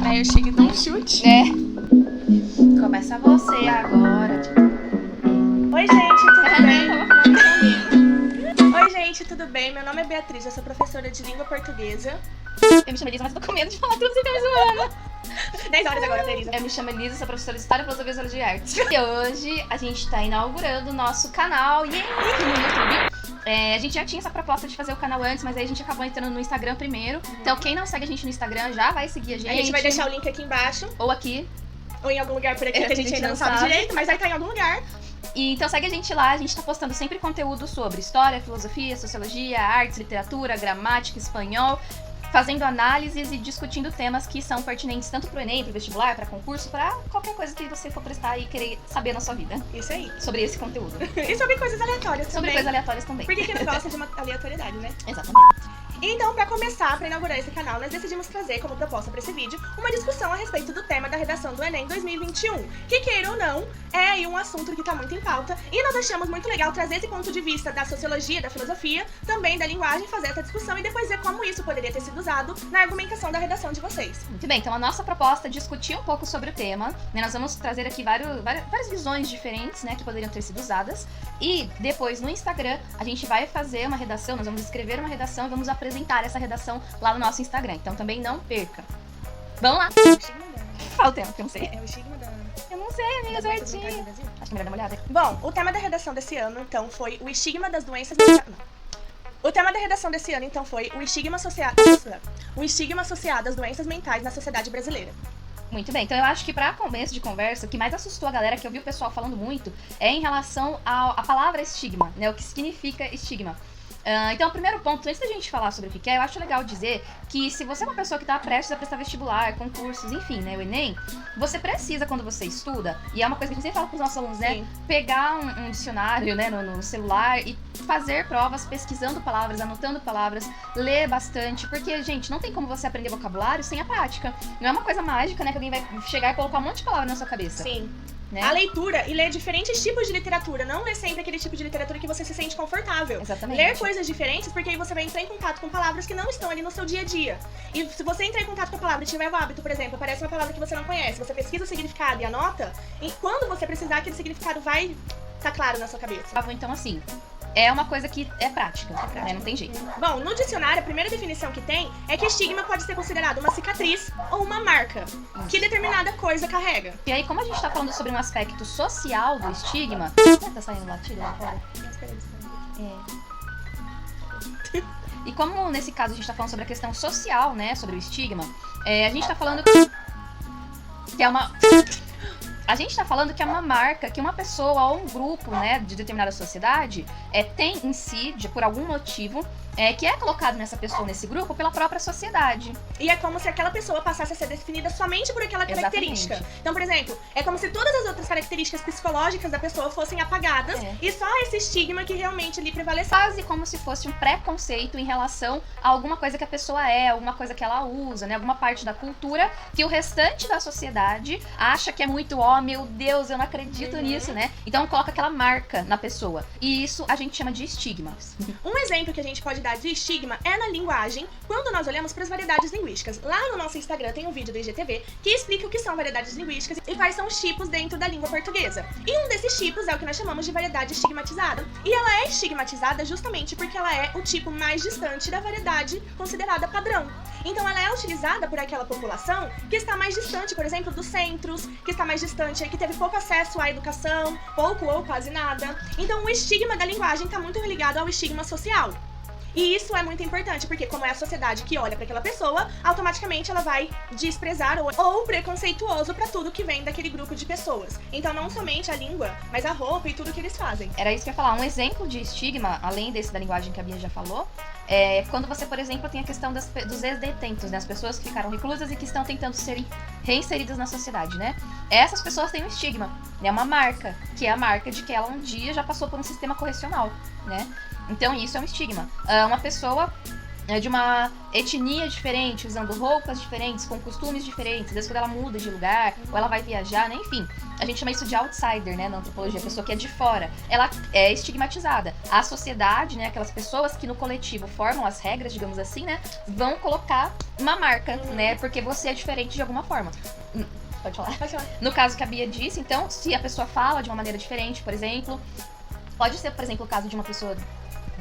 Aí eu chego e dou um chute. Começa você agora. Oi, gente, tudo bem? Oi, gente, tudo bem? Meu nome é Beatriz, eu sou professora de língua portuguesa. Eu me chamo Elisa, mas tô com medo de falar tudo sem me zoando. 10 horas agora, Elisa. Eu me chamo Elisa, sou professora de História e Filosofia de Arte. E hoje a gente tá inaugurando o nosso canal aqui no YouTube. A gente já tinha essa proposta de fazer o canal antes, mas aí a gente acabou entrando no Instagram primeiro. Então quem não segue a gente no Instagram já vai seguir a gente. A gente vai deixar o link aqui embaixo. Ou aqui. Ou em algum lugar por aqui que a gente ainda não sabe direito, mas vai estar em algum lugar. E então segue a gente lá, a gente tá postando sempre conteúdo sobre história, filosofia, sociologia, artes, literatura, gramática, espanhol, fazendo análises e discutindo temas que são pertinentes tanto pro Enem, pro vestibular, pra concurso, pra qualquer coisa que você for prestar e querer saber na sua vida. Isso aí. Sobre esse conteúdo. E sobre coisas aleatórias também. Sobre coisas aleatórias também. Porque quem não gosta de uma aleatoriedade, né? Exatamente. Então, pra começar, pra inaugurar esse canal, nós decidimos trazer como proposta pra esse vídeo uma discussão a respeito do tema da redação do Enem 2021, que, queira ou não, é aí um assunto que tá muito em pauta, e nós achamos muito legal trazer esse ponto de vista da sociologia, da filosofia, também da linguagem, fazer essa discussão e depois ver como isso poderia ter sido usado na argumentação da redação de vocês. Muito bem, então a nossa proposta é discutir um pouco sobre o tema, né? Nós vamos trazer aqui várias visões diferentes, né, que poderiam ter sido usadas, e depois no Instagram a gente vai fazer uma redação, nós vamos escrever uma redação e vamos apresentar essa redação lá no nosso Instagram, então também não perca. Vamos lá! Fala o tema, que eu não sei. É o estigma da... Eu não sei, amiga, certinho. Acho que é melhor dar uma olhada. Bom, o tema da redação desse ano, então, foi o estigma das doenças mentais. O tema da redação desse ano, então, foi o estigma associado às doenças mentais na sociedade brasileira. Muito bem, então eu acho que pra começo de conversa, o que mais assustou a galera, que eu vi o pessoal falando muito, é em relação à palavra estigma, né? O que significa estigma. Então, o primeiro ponto, antes da gente falar sobre o que é, eu acho legal dizer que se você é uma pessoa que está prestes a prestar vestibular, concursos, enfim, né, o Enem, você precisa, quando você estuda, e é uma coisa que a gente sempre fala para os nossos alunos, né, pegar um dicionário, né, no celular e fazer provas pesquisando palavras, anotando palavras, ler bastante, porque, gente, não tem como você aprender vocabulário sem a prática. Não é uma coisa mágica, né, que alguém vai chegar e colocar um monte de palavra na sua cabeça. Sim. Né? A leitura e ler diferentes tipos de literatura, não ler sempre aquele tipo de literatura que você se sente confortável. Exatamente. Ler coisas diferentes, porque aí você vai entrar em contato com palavras que não estão ali no seu dia a dia. E se você entrar em contato com a palavra e tiver o hábito, por exemplo, aparece uma palavra que você não conhece, você pesquisa o significado e anota, e quando você precisar, aquele significado vai estar claro na sua cabeça. Então, assim, é uma coisa que é prática, né? Não tem jeito. Bom, no dicionário, a primeira definição que tem é que estigma pode ser considerado uma cicatriz ou uma marca que determinada coisa carrega. E aí, como a gente tá falando sobre um aspecto social do estigma... Tá saindo latido lá fora? E como, nesse caso, a gente tá falando sobre a questão social, né? Sobre o estigma, a gente tá falando que é uma... A gente tá falando que é uma marca que uma pessoa ou um grupo, né, de determinada sociedade tem em si, por algum motivo, que é colocado nessa pessoa, nesse grupo, pela própria sociedade. E é como se aquela pessoa passasse a ser definida somente por aquela característica. Exatamente. Então, por exemplo, é como se todas as outras características psicológicas da pessoa fossem apagadas e só esse estigma que realmente ali prevalece. Quase como se fosse um preconceito em relação a alguma coisa que a pessoa alguma coisa que ela usa, né, alguma parte da cultura que o restante da sociedade acha que é muito, meu Deus, eu não acredito nisso, né? Então coloca aquela marca na pessoa. E isso a gente chama de estigmas. Um exemplo que a gente pode dar de estigma é na linguagem, quando nós olhamos para as variedades linguísticas. Lá no nosso Instagram tem um vídeo do IGTV que explica o que são variedades linguísticas e quais são os tipos dentro da língua portuguesa. E um desses tipos é o que nós chamamos de variedade estigmatizada. E ela é estigmatizada justamente porque ela é o tipo mais distante da variedade considerada padrão. Então ela é utilizada por aquela população que está mais distante, por exemplo, dos centros, que está mais distante, que teve pouco acesso à educação, pouco ou quase nada. Então o estigma da linguagem está muito ligado ao estigma social. E isso é muito importante, porque como é a sociedade que olha para aquela pessoa, automaticamente ela vai desprezar ou preconceituoso para tudo que vem daquele grupo de pessoas. Então não somente a língua, mas a roupa e tudo que eles fazem. Era isso que eu ia falar. Um exemplo de estigma, além desse da linguagem que a Bia já falou, quando você, por exemplo, tem a questão dos ex-detentos, né? As pessoas que ficaram reclusas e que estão tentando serem reinseridas na sociedade, né? Essas pessoas têm um estigma, né? Uma marca, que é a marca de que ela um dia já passou por um sistema correcional, né? Então isso é um estigma. Uma pessoa de uma etnia diferente, usando roupas diferentes, com costumes diferentes, às vezes quando ela muda de lugar, ou ela vai viajar, né? Enfim, a gente chama isso de outsider, né, na antropologia, a pessoa que é de fora, ela é estigmatizada. A sociedade, né, aquelas pessoas que no coletivo formam as regras, digamos assim, né, vão colocar uma marca, né, porque você é diferente de alguma forma. Pode falar? Pode falar. No caso que a Bia disse, então, se a pessoa fala de uma maneira diferente, por exemplo, pode ser, por exemplo, o caso de uma pessoa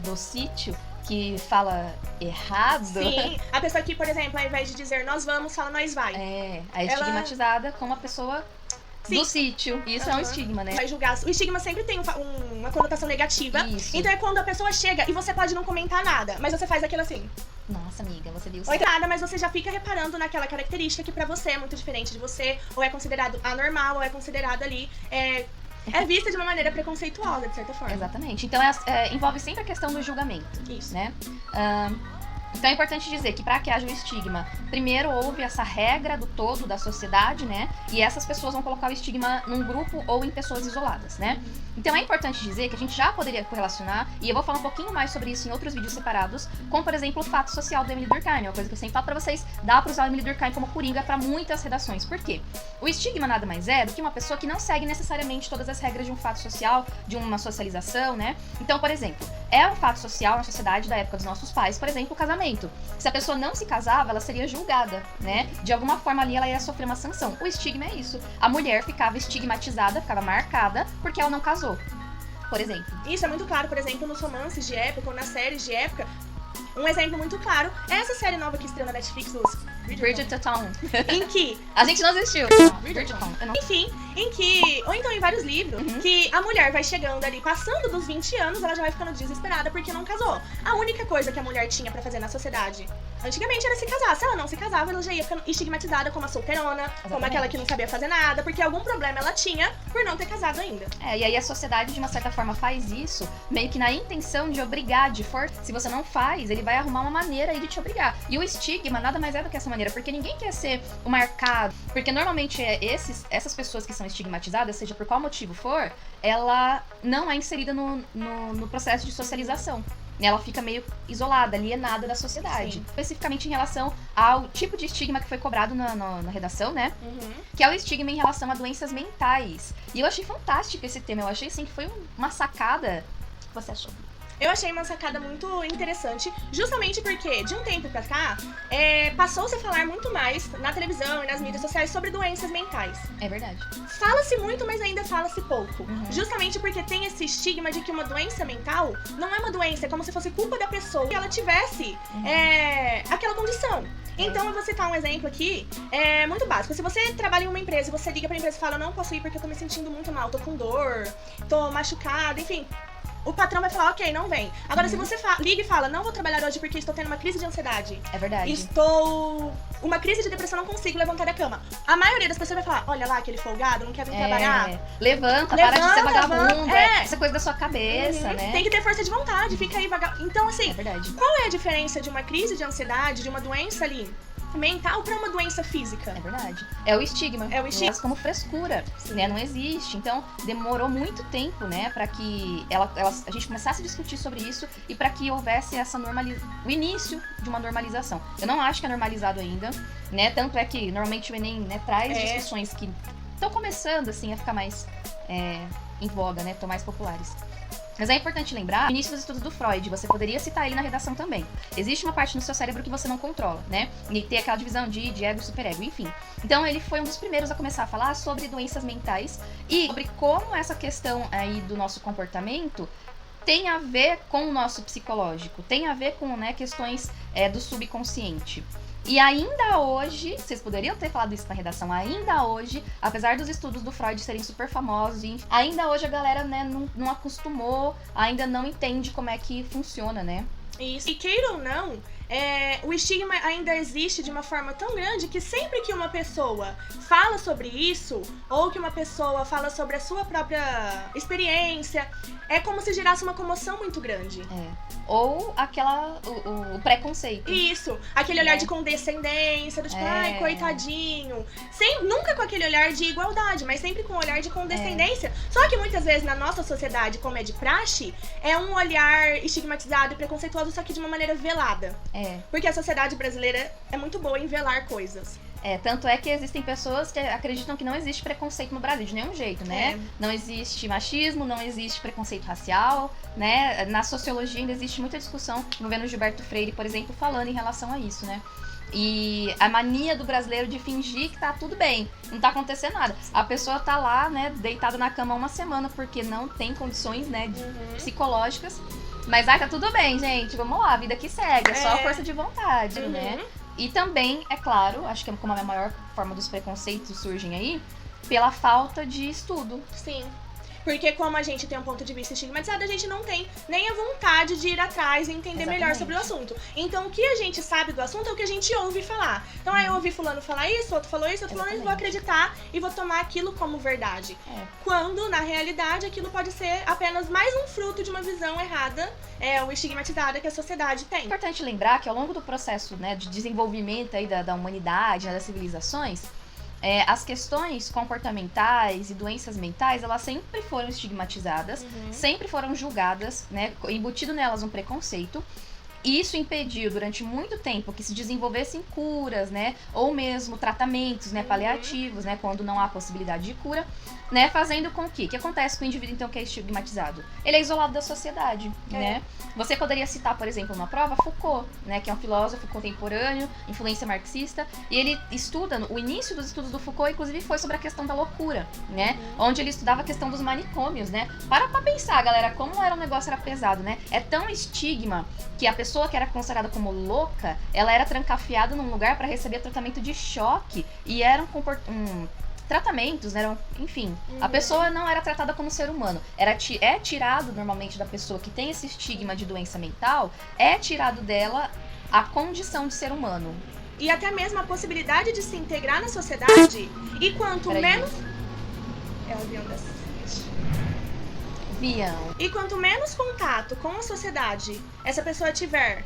do sítio que fala errado. Sim, a pessoa que, por exemplo, ao invés de dizer nós vamos, fala nós vai. É estigmatizada como uma pessoa do sítio. Isso é um estigma, né? Vai julgar. O estigma sempre tem uma conotação negativa. Isso. Então é quando a pessoa chega e você pode não comentar nada, mas você faz aquilo assim. Nossa, amiga, você viu Ou então nada, mas você já fica reparando naquela característica que pra você é muito diferente de você, ou é considerado anormal, ou é considerado ali... É vista de uma maneira preconceituosa, de certa forma. Exatamente. Então envolve sempre a questão do julgamento. Isso. Né? Então é importante dizer que para que haja um estigma, primeiro houve essa regra do todo da sociedade, né? E essas pessoas vão colocar o estigma num grupo ou em pessoas isoladas, né? Então é importante dizer que a gente já poderia correlacionar, e eu vou falar um pouquinho mais sobre isso em outros vídeos separados, com, por exemplo, o fato social do Emily Durkheim, uma coisa que eu sempre falo pra vocês, dá pra usar o Emily Durkheim como coringa pra muitas redações. Por quê? O estigma nada mais é do que uma pessoa que não segue necessariamente todas as regras de um fato social, de uma socialização, né? Então, por exemplo, é um fato social na sociedade da época dos nossos pais, por exemplo, o casamento. Se a pessoa não se casava, ela seria julgada, né? De alguma forma ali ela ia sofrer uma sanção. O estigma é isso. A mulher ficava estigmatizada, ficava marcada, porque ela não casou, por exemplo. Isso é muito claro, por exemplo, nos romances de época ou nas séries de época. Um exemplo muito claro é essa série nova que estreou na Netflix, os Bridgerton. em que... A gente não assistiu. Bridgerton. Enfim, em que... Ou então em vários livros, que a mulher vai chegando ali, passando dos 20 anos, ela já vai ficando desesperada porque não casou. A única coisa que a mulher tinha pra fazer na sociedade antigamente era se casar. Se ela não se casava, ela já ia ficando estigmatizada como a solteirona, como aquela que não sabia fazer nada, porque algum problema ela tinha por não ter casado ainda. E aí a sociedade, de uma certa forma, faz isso meio que na intenção de obrigar, se você não faz, ele vai arrumar uma maneira aí de te obrigar. E o estigma nada mais é do que essa maneira, porque ninguém quer ser o marcado, porque normalmente essas pessoas que são estigmatizadas, seja por qual motivo for, ela não é inserida no processo de socialização. Ela fica meio isolada, alienada da sociedade. Sim. Especificamente em relação ao tipo de estigma que foi cobrado na redação, né? Que é o estigma em relação a doenças mentais. E eu achei fantástico esse tema. Eu achei, assim, que foi uma sacada. O que você achou? Eu achei uma sacada muito interessante, justamente porque, de um tempo pra cá, passou-se a falar muito mais na televisão e nas mídias sociais sobre doenças mentais. É verdade. Fala-se muito, mas ainda fala-se pouco. Justamente porque tem esse estigma de que uma doença mental não é uma doença, é como se fosse culpa da pessoa que ela tivesse aquela condição. Então, eu vou citar um exemplo aqui, muito básico. Se você trabalha em uma empresa e você liga pra empresa e fala, não posso ir porque eu tô me sentindo muito mal, tô com dor, tô machucado, enfim... O patrão vai falar, ok, não vem. Agora, se você liga e fala, não vou trabalhar hoje porque estou tendo uma crise de ansiedade. É verdade. Estou... Uma crise de depressão, não consigo levantar da cama. A maioria das pessoas vai falar, olha lá, aquele folgado, não quer vir trabalhar. Levanta, para de ser vagabundo. Essa coisa da sua cabeça, né? Tem que ter força de vontade, fica aí vagabundo. Então, assim, é verdade. Qual é a diferença de uma crise de ansiedade, de uma doença ali mental pra uma doença física? É verdade. É o estigma. É o estigma. Mas como frescura, né? Não existe. Então, demorou muito tempo, né? Pra que a gente começasse a discutir sobre isso e pra que houvesse o início de uma normalização. Eu não acho que é normalizado ainda, né? Tanto é que, normalmente, o Enem, né, traz discussões que estão começando, assim, a ficar mais em voga, né? Estão mais populares. Mas é importante lembrar o início dos estudos do Freud, você poderia citar ele na redação também. Existe uma parte no seu cérebro que você não controla, né? E tem aquela divisão de ego e superego, enfim. Então ele foi um dos primeiros a começar a falar sobre doenças mentais e sobre como essa questão aí do nosso comportamento tem a ver com o nosso psicológico, tem a ver com, né, questões do subconsciente. E ainda hoje, vocês poderiam ter falado isso na redação, ainda hoje, apesar dos estudos do Freud serem super famosos, ainda hoje a galera, né, não acostumou, ainda não entende como é que funciona, né? Isso. E queira ou não, o estigma ainda existe de uma forma tão grande que sempre que uma pessoa fala sobre isso, ou que uma pessoa fala sobre a sua própria experiência, é como se gerasse uma comoção muito grande. Ou o preconceito. Isso, aquele olhar de condescendência, do tipo, ai, coitadinho. Nunca com aquele olhar de igualdade, mas sempre com um olhar de condescendência. Só que muitas vezes na nossa sociedade, como é de praxe, é um olhar estigmatizado e preconceituoso, só que de uma maneira velada. Porque a sociedade brasileira é muito boa em velar coisas. Tanto é que existem pessoas que acreditam que não existe preconceito no Brasil, de nenhum jeito, né? Não existe machismo, não existe preconceito racial, né? Na sociologia ainda existe muita discussão, envolvendo Gilberto Freire, por exemplo, falando em relação a isso, né? E a mania do brasileiro de fingir que tá tudo bem, não tá acontecendo nada. A pessoa tá lá, né, deitada na cama uma semana porque não tem condições, né, psicológicas. Mas tá tudo bem, gente, vamos lá, a vida que segue, é só a força de vontade, né? E também, é claro, acho que como a maior forma dos preconceitos surgem aí, pela falta de estudo. Sim. Porque como a gente tem um ponto de vista estigmatizado, a gente não tem nem a vontade de ir atrás e entender melhor sobre o assunto. Então, o que a gente sabe do assunto é o que a gente ouve falar. Então, aí eu ouvi fulano falar isso, outro falou isso, outro falou isso, vou acreditar e vou tomar aquilo como verdade. Quando, na realidade, aquilo pode ser apenas mais um fruto de uma visão errada, ou estigmatizada que a sociedade tem. É importante lembrar que ao longo do processo, né, de desenvolvimento aí da humanidade, né, das civilizações, as questões comportamentais e doenças mentais, elas sempre foram estigmatizadas, sempre foram julgadas, né, embutido nelas um preconceito. E isso impediu durante muito tempo que se desenvolvessem curas, né, ou mesmo tratamentos, né, paliativos, né, quando não há possibilidade de cura, né, fazendo com que... O que acontece com o indivíduo, então, que é estigmatizado? Ele é isolado da sociedade, né? Você poderia citar, por exemplo, numa prova, Foucault, né, que é um filósofo contemporâneo, influência marxista, e ele estuda, o início dos estudos do Foucault, inclusive, foi sobre a questão da loucura, né, onde ele estudava a questão dos manicômios, né? Para pra pensar, galera, como era o negócio, era pesado, né? É tão estigma que a pessoa que era considerada como louca, ela era trancafiada num lugar para receber tratamento de choque, e eram tratamentos, né? Enfim, a pessoa não era tratada como ser humano. É tirado normalmente da pessoa que tem esse estigma de doença mental, é tirado dela a condição de ser humano. E até mesmo a possibilidade de se integrar na sociedade. E quanto menos... É o avião da Vião. E quanto menos contato com a sociedade essa pessoa tiver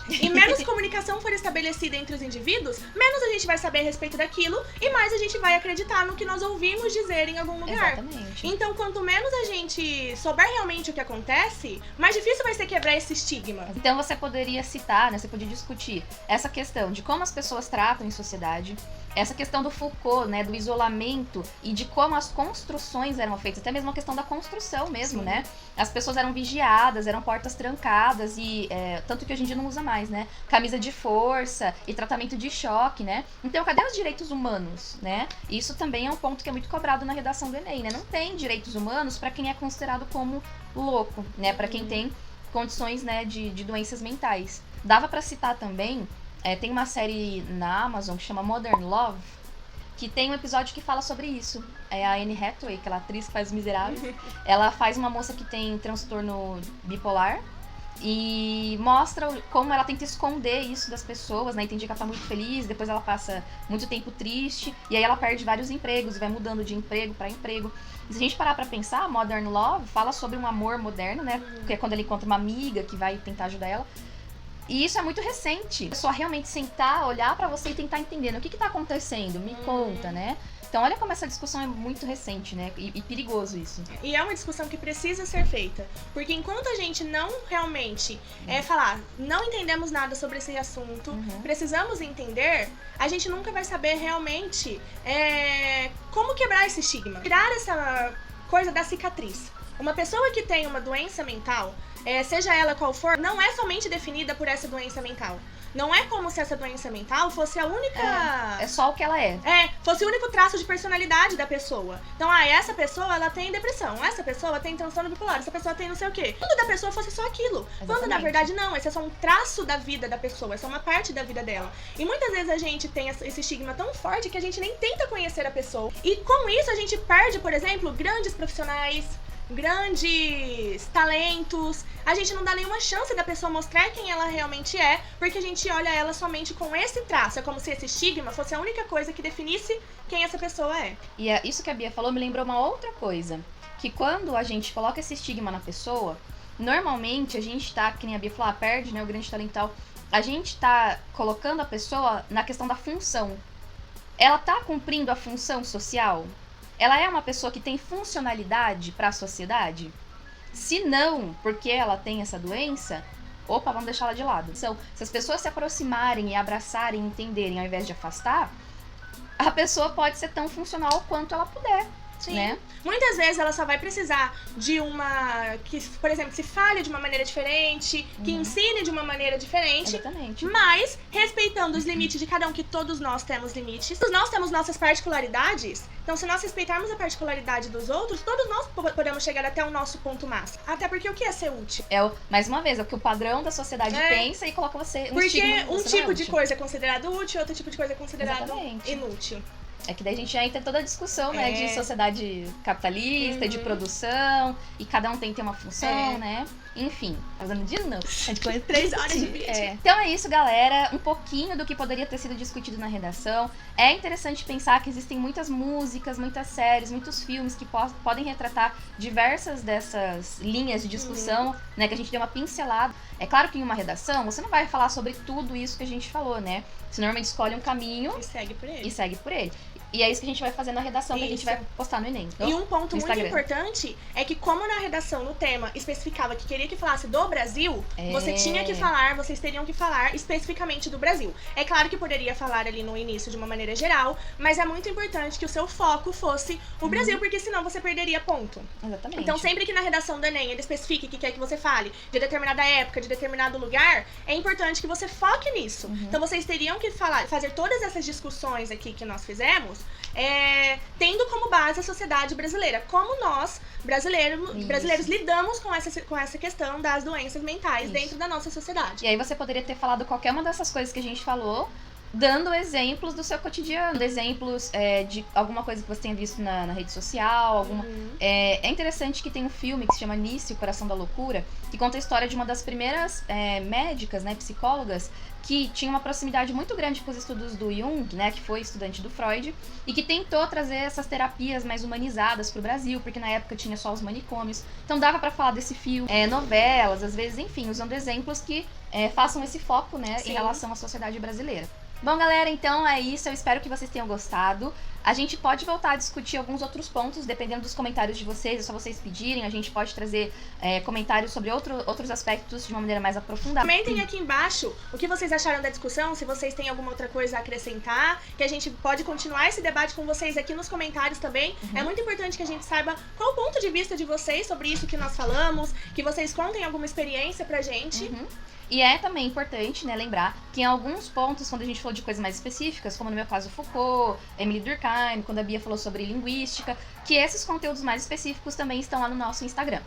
e menos comunicação for estabelecida entre os indivíduos, menos a gente vai saber a respeito daquilo e mais a gente vai acreditar no que nós ouvimos dizer em algum lugar. Exatamente. Então, quanto menos a gente souber realmente o que acontece, mais difícil vai ser quebrar esse estigma. Então você poderia citar, né, você poderia discutir essa questão de como as pessoas tratam em sociedade, essa questão do Foucault, né, do isolamento e de como as construções eram feitas, até mesmo a questão da construção mesmo, né? As pessoas eram vigiadas, eram portas trancadas e tanto que hoje em dia não usa mais, né? Camisa de força e tratamento de choque, né? Então, cadê os direitos humanos, né? Isso também é um ponto que é muito cobrado na redação do Enem, né? Não tem direitos humanos para quem é considerado como louco, né? Para quem tem condições, né, de doenças mentais. Dava para citar também, tem uma série na Amazon que chama Modern Love, que tem um episódio que fala sobre isso. É a Anne Hathaway, aquela atriz que faz Os Miseráveis. Ela faz uma moça que tem transtorno bipolar e mostra como ela tenta esconder isso das pessoas, né? E tem dia que ela tá muito feliz, depois ela passa muito tempo triste, e aí ela perde vários empregos e vai mudando de emprego para emprego. E se a gente parar pra pensar, Modern Love fala sobre um amor moderno, né? Que é quando ele encontra uma amiga que vai tentar ajudar ela. E isso é muito recente. É só realmente sentar, olhar pra você e tentar entender o que tá acontecendo, me conta, né? Então olha como essa discussão é muito recente, né? E perigoso isso. E é uma discussão que precisa ser feita. Porque enquanto a gente não realmente falar, não entendemos nada sobre esse assunto, precisamos entender, a gente nunca vai saber realmente como quebrar esse estigma. Tirar essa coisa da cicatriz. Uma pessoa que tem uma doença mental, seja ela qual for, não é somente definida por essa doença mental. Não é como se essa doença mental fosse a única... É só o que ela é. Fosse o único traço de personalidade da pessoa. Então, essa pessoa, ela tem depressão. Essa pessoa tem transtorno bipolar. Essa pessoa tem não sei o quê. Tudo da pessoa fosse só aquilo. Exatamente. Quando, na verdade, não. Esse é só um traço da vida da pessoa. É só uma parte da vida dela. E muitas vezes a gente tem esse estigma tão forte que a gente nem tenta conhecer a pessoa. E com isso, a gente perde, por exemplo, grandes profissionais, grandes talentos. A gente não dá nenhuma chance da pessoa mostrar quem ela realmente é, porque a gente olha ela somente com esse traço. É como se esse estigma fosse a única coisa que definisse quem essa pessoa é. E isso que a Bia falou me lembrou uma outra coisa, que quando a gente coloca esse estigma na pessoa, normalmente a gente tá, que nem a Bia falou, perde, né, o grande talento e tal, a gente tá colocando a pessoa na questão da função. Ela tá cumprindo a função social? Ela é uma pessoa que tem funcionalidade para a sociedade? Se não, porque ela tem essa doença, opa, vamos deixar ela de lado. Então, se as pessoas se aproximarem e abraçarem, entenderem, ao invés de afastar, a pessoa pode ser tão funcional quanto ela puder. Sim. Né? Muitas vezes ela só vai precisar de uma que, por exemplo, se fale de uma maneira diferente, que ensine de uma maneira diferente. Exatamente. Mas respeitando os limites de cada um, que todos nós temos limites. Todos nós temos nossas particularidades. Então, se nós respeitarmos a particularidade dos outros, todos nós podemos chegar até o nosso ponto máximo. Até porque o que é ser útil? Mais uma vez, é o que o padrão da sociedade pensa e coloca você um porque estigma, um você tipo não é de útil. coisa é considerado útil, outro tipo de coisa é considerado Exatamente. inútil. É que daí a gente já entra em toda a discussão, né, de sociedade capitalista, de produção, e cada um tem que ter uma função, né? Enfim, fazendo de novo. A gente conhece 3 horas de vídeo. Então é isso, galera. Um pouquinho do que poderia ter sido discutido na redação. É interessante pensar que existem muitas músicas, muitas séries, muitos filmes que podem retratar diversas dessas linhas de discussão, né, que a gente deu uma pincelada. É claro que em uma redação, você não vai falar sobre tudo isso que a gente falou, né? Você normalmente escolhe um caminho E segue por ele. E é isso que a gente vai fazer na redação, que a gente vai postar no Enem. E um ponto muito Instagram. importante é que, como na redação, no tema, especificava que queria que falasse do Brasil, você tinha que falar, vocês teriam que falar especificamente do Brasil. É claro que poderia falar ali no início de uma maneira geral, mas é muito importante que o seu foco fosse o Brasil, porque senão você perderia ponto. Exatamente. Então, sempre que na redação do Enem ele especifique que quer que você fale de determinada época, de determinado lugar, é importante que você foque nisso. Então, vocês teriam que fazer todas essas discussões aqui que nós fizemos, tendo como base a sociedade brasileira. Como nós, brasileiros lidamos com essa questão das doenças mentais dentro da nossa sociedade. E aí você poderia ter falado qualquer uma dessas coisas que a gente falou, dando exemplos do seu cotidiano, exemplos de alguma coisa que você tenha visto na rede social. É interessante que tem um filme que se chama Nice, O Coração da Loucura, que conta a história de uma das primeiras médicas, né, psicólogas, que tinha uma proximidade muito grande com os estudos do Jung, né, que foi estudante do Freud, e que tentou trazer essas terapias mais humanizadas pro Brasil, porque na época tinha só os manicômios. Então dava pra falar desse filme, novelas, às vezes, enfim, usando exemplos que façam esse foco, né, em relação à sociedade brasileira. Bom, galera, então é isso. Eu espero que vocês tenham gostado. A gente pode voltar a discutir alguns outros pontos, dependendo dos comentários de vocês. É só vocês pedirem. A gente pode trazer comentários sobre outros aspectos de uma maneira mais aprofundada. Comentem aqui embaixo o que vocês acharam da discussão, se vocês têm alguma outra coisa a acrescentar, que a gente pode continuar esse debate com vocês aqui nos comentários também. É muito importante que a gente saiba qual o ponto de vista de vocês sobre isso que nós falamos, que vocês contem alguma experiência pra gente. E é também importante, né, lembrar que em alguns pontos, quando a gente falou de coisas mais específicas, como no meu caso Foucault, Emily Durkheim, quando a Bia falou sobre linguística, que esses conteúdos mais específicos também estão lá no nosso Instagram.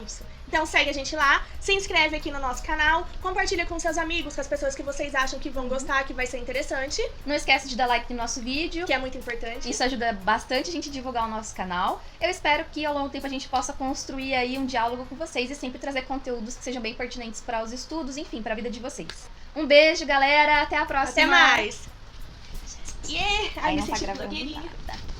Isso. Então segue a gente lá, se inscreve aqui no nosso canal, compartilha com seus amigos, com as pessoas que vocês acham que vão gostar, que vai ser interessante. Não esquece de dar like no nosso vídeo, que é muito importante. Isso ajuda bastante a gente a divulgar o nosso canal. Eu espero que ao longo do tempo a gente possa construir aí um diálogo com vocês e sempre trazer conteúdos que sejam bem pertinentes para os estudos, enfim, para a vida de vocês. Um beijo, galera, até a próxima! Até mais! Yeah! Aí não tá gravando nada.